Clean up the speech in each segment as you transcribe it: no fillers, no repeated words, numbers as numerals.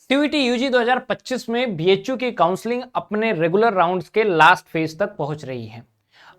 CUET UG 2025 में BHU की counselling अपने रेगुलर राउंड्स के लास्ट फेज तक पहुंच रही है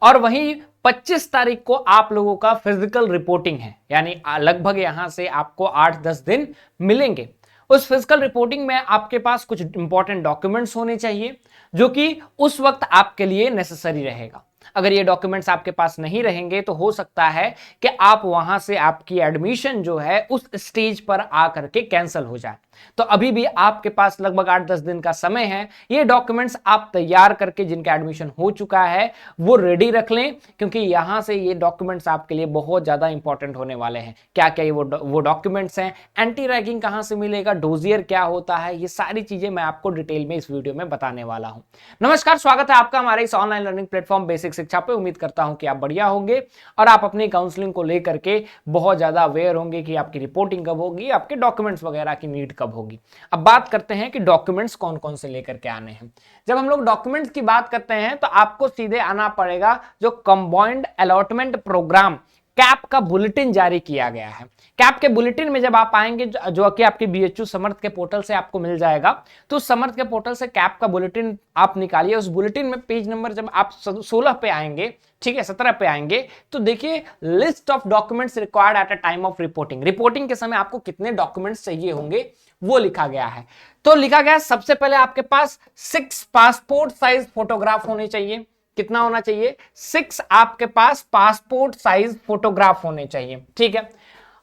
और वहीं 25 तारीख को आप लोगों का फिजिकल रिपोर्टिंग है, यानी लगभग यहां से आपको 8-10 दिन मिलेंगे। उस फिजिकल रिपोर्टिंग में आपके पास कुछ इंपॉर्टेंट डॉक्यूमेंट्स होने चाहिए जो कि उस वक्त आपके लिए नेसेसरी रहेगा। अगर ये डॉक्यूमेंट्स आपके पास नहीं रहेंगे तो हो सकता है कि आप वहां से आपकी एडमिशन जो है उस स्टेज पर आकर के कैंसिल हो जाए। तो अभी भी आपके पास लगभग 8-10 दिन का समय है। ये डॉक्यूमेंट्स आप तैयार करके जिनका एडमिशन हो चुका है वो रेडी रख लें, क्योंकि यहां से ये डॉक्यूमेंट्स आपके लिए बहुत ज्यादा इंपॉर्टेंट होने वाले हैं। क्या क्या ये वो डॉक्यूमेंट्स हैं, एंटी रैगिंग कहां से मिलेगा, डोजियर क्या होता है, ये सारी चीजें मैं आपको डिटेल में इस वीडियो में बताने वाला हूं। नमस्कार, स्वागत है आपका हमारे इस ऑनलाइन लर्निंग प्लेटफॉर्म बेसिक शिक्षा पे। उम्मीद करता हूं कि आप बढ़िया होंगे और आप अपनी काउंसलिंग को लेकर के बहुत ज्यादा अवेयर होंगे कि आपकी रिपोर्टिंग कब होगी, आपके डॉक्यूमेंट्स वगैरह की नीड कब होगी। अब बात करते हैं कि डॉक्यूमेंट्स कौन कौन से लेकर के आने हैं। जब हम लोग डॉक्यूमेंट्स की बात करते हैं तो आपको सीधे आना पड़ेगा जो कंबाइंड अलॉटमेंट प्रोग्राम कैप का बुलेटिन जारी किया गया है। कैप के बुलेटिन में जब आप आएंगे, जो कि आपके बीएचयू समर्थ के पोर्टल से आपको मिल जाएगा, तो समर्थ के पोर्टल से कैप का बुलेटिन आप निकालिए। उस बुलेटिन में पेज नंबर जब आप 16 पे आएंगे, ठीक है, 17 पे आएंगे, तो देखिए list of documents required at a time of reporting. Reporting के समय आपको कितने डॉक्यूमेंट्स चाहिए होंगे वो लिखा गया है। तो लिखा गया सबसे पहले आपके पास 6 पासपोर्ट साइज फोटोग्राफ होने चाहिए। कितना होना चाहिए? 6 आपके पास पासपोर्ट साइज फोटोग्राफ होने चाहिए, ठीक है।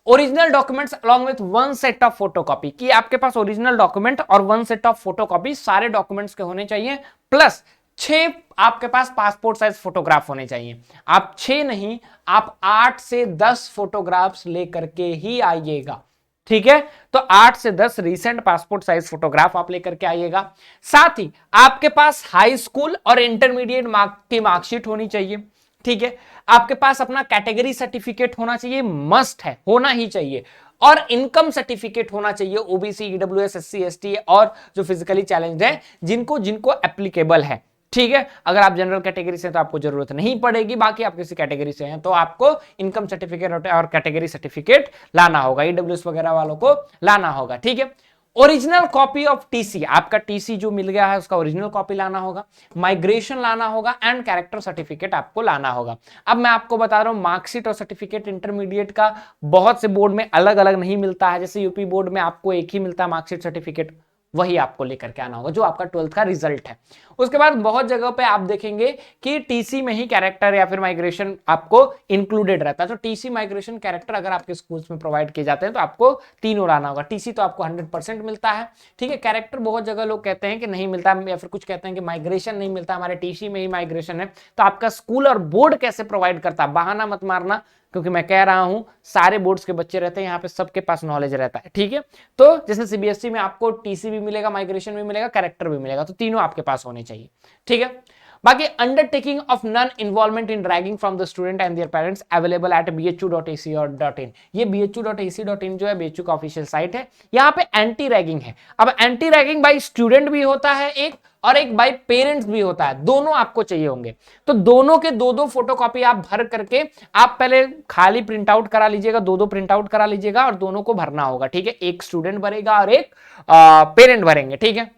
Original documents along with 1 set of photocopy, कि आपके पास ओरिजिनल डॉक्यूमेंट और 1 सेट ऑफ फोटोकॉपी सारे डॉक्यूमेंट्स के होने चाहिए, प्लस 6 आपके पास पासपोर्ट साइज फोटोग्राफ होने चाहिए। आप 6 नहीं, आप 8 से 10 फोटोग्राफ्स लेकर के ही आइएगा, ठीक है। तो 8 से 10 रीसेंट पासपोर्ट साइज फोटोग्राफ आप लेकर के आइएगा। साथ ही आपके पास हाई स्कूल और इंटरमीडिएट की मार्कशीट होनी चाहिए, ठीक है। आपके पास अपना कैटेगरी सर्टिफिकेट होना चाहिए, मस्ट है, होना ही चाहिए। और इनकम सर्टिफिकेट होना चाहिए, ओबीसी, ईडब्ल्यूएस, एससी, एसटी और जो फिजिकली चैलेंज्ड है जिनको जिनको एप्लीकेबल है, ठीक है। अगर आप जनरल कैटेगरी से हैं तो आपको जरूरत नहीं पड़ेगी, बाकी आप किसी कैटेगरी से हैं तो आपको इनकम सर्टिफिकेट और कैटेगरी सर्टिफिकेट लाना होगा, ईडब्ल्यूएस वगैरह वालों को लाना होगा, ठीक है। ओरिजिनल कॉपी ऑफ टीसी, आपका टीसी जो मिल गया है उसका ओरिजिनल कॉपी लाना होगा, माइग्रेशन लाना होगा एंड कैरेक्टर सर्टिफिकेट आपको लाना होगा। अब मैं आपको बता रहा हूं, मार्कशीट और सर्टिफिकेट इंटरमीडिएट का बहुत से बोर्ड में अलग अलग नहीं मिलता है। जैसे यूपी बोर्ड में आपको एक ही मिलता है मार्कशीट सर्टिफिकेट, वही आपको लेकर के आना होगा जो आपका 12th का रिजल्ट है। उसके बाद बहुत जगह पे आप देखेंगे कि टीसी में ही कैरेक्टर या फिर माइग्रेशन आपको इंक्लूडेड रहता है। तो टीसी, माइग्रेशन, कैरेक्टर अगर आपके स्कूल्स में प्रोवाइड किए जाते हैं तो आपको तीनों लाना होगा। टीसी तो आपको 100% मिलता है, ठीक है। कैरेक्टर बहुत जगह लोग कहते हैं कि नहीं मिलता, या फिर कुछ कहते हैं कि माइग्रेशन नहीं मिलता, हमारे टीसी में ही माइग्रेशन है। तो आपका स्कूल और बोर्ड कैसे प्रोवाइड करता है, बहाना मत मारना, क्योंकि मैं कह रहा हूं सारे बोर्ड्स के बच्चे रहते हैं यहाँ पे, सबके पास नॉलेज रहता है, ठीक है। तो जैसे सीबीएसई में आपको टीसी भी मिलेगा, माइग्रेशन भी मिलेगा, कैरेक्टर भी मिलेगा, तो तीनों आपके पास होने चाहिए, ठीक है। बाकी undertaking of non involvement in ragging from the student and their parents available at bhu.ac.in। ये bhu.ac.in जो है बीएचयू का ऑफिशियल साइट है। यहाँ पे एंटी रैगिंग है। अब एंटी रैगिंग बाय स्टूडेंट भी होता है एक, और एक बाय पेरेंट्स भी होता है, दोनों आपको चाहिए होंगे। तो दोनों के दो फोटोकॉपी आप भर करके, आप पहले खाली प्रिंट आउट करा लीजिएगा, दो प्रिंट आउट करा लीजिएगा और दोनों को भरना होगा, ठीक है। एक स्टूडेंट भरेगा और एक पेरेंट भरेंगे, ठीक है।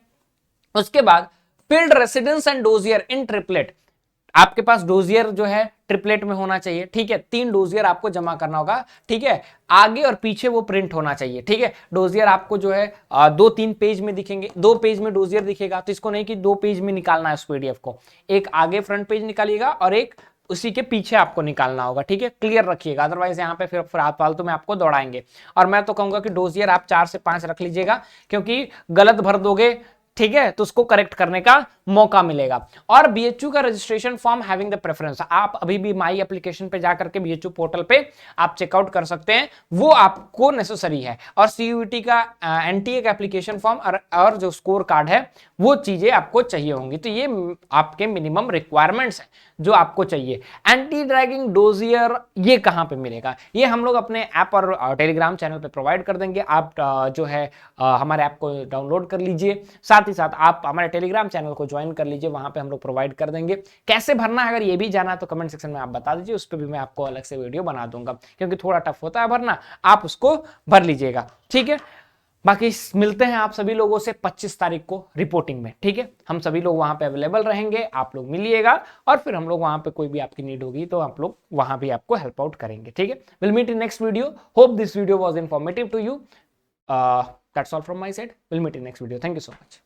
उसके बाद field residence and dossier in triplet, आपके पास डोजियर जो है ट्रिपलेट में होना चाहिए, ठीक है। 3 डोजियर आपको जमा करना होगा, ठीक है। आगे और पीछे वो प्रिंट होना चाहिए, ठीक है। डोजियर आपको जो है 2-3 पेज में दिखेंगे, 2 पेज में डोजियर दिखेगा, तो इसको नहीं कि 2 पेज में निकालना है उस पीडीएफ को, एक आगे फ्रंट पेज निकालिएगा और एक उसी के पीछे आपको निकालना होगा, ठीक है। क्लियर रखिएगा, अदरवाइज यहाँ पे फिर फालतू में आपको दौड़ाएंगे। और मैं तो कहूंगा कि डोजियर आप 4 से 5 रख लीजिएगा, क्योंकि गलत भर दोगे, ठीक है, तो उसको करेक्ट करने का मौका मिलेगा। और बीएचयू का registration form having the preference, आप अभी भी माई एप्लीकेशन पे जाकर के बीएचयू पोर्टल पे आप चेकआउट कर सकते हैं, वो आपको नेसेसरी है। और सीयूईटी का एनटीए का एप्लीकेशन फॉर्म और जो स्कोर कार्ड है वो चीजें आपको चाहिए होंगी। तो ये आपके मिनिमम रिक्वायरमेंट्स हैं जो आपको चाहिए। एंटी ड्रैगिंग डोजियर ये कहां पे मिलेगा? ये हम लोग अपने ऐप और टेलीग्राम चैनल पे प्रोवाइड कर देंगे। आप जो है हमारे ऐप को डाउनलोड कर लीजिए, साथ ही साथ आप हमारे टेलीग्राम चैनल को ज्वाइन कर लीजिए, वहां पे हम लोग प्रोवाइड कर देंगे। कैसे भरना है अगर ये भी जाना तो कमेंट सेक्शन में आप बता दीजिए, उस पर भी मैं आपको अलग से वीडियो बना दूंगा, क्योंकि थोड़ा टफ होता है भरना, आप उसको भर लीजिएगा, ठीक है। बाकी मिलते हैं आप सभी लोगों से 25 तारीख को रिपोर्टिंग में, ठीक है। हम सभी लोग वहां पे अवेलेबल रहेंगे, आप लोग मिलिएगा और फिर हम लोग वहां पे कोई भी आपकी नीड होगी तो आप लोग वहां भी आपको हेल्प आउट करेंगे, ठीक है। Will meet in next video. Hope this video was informative to you. That's all from my side. Will meet in next video. Thank you so much.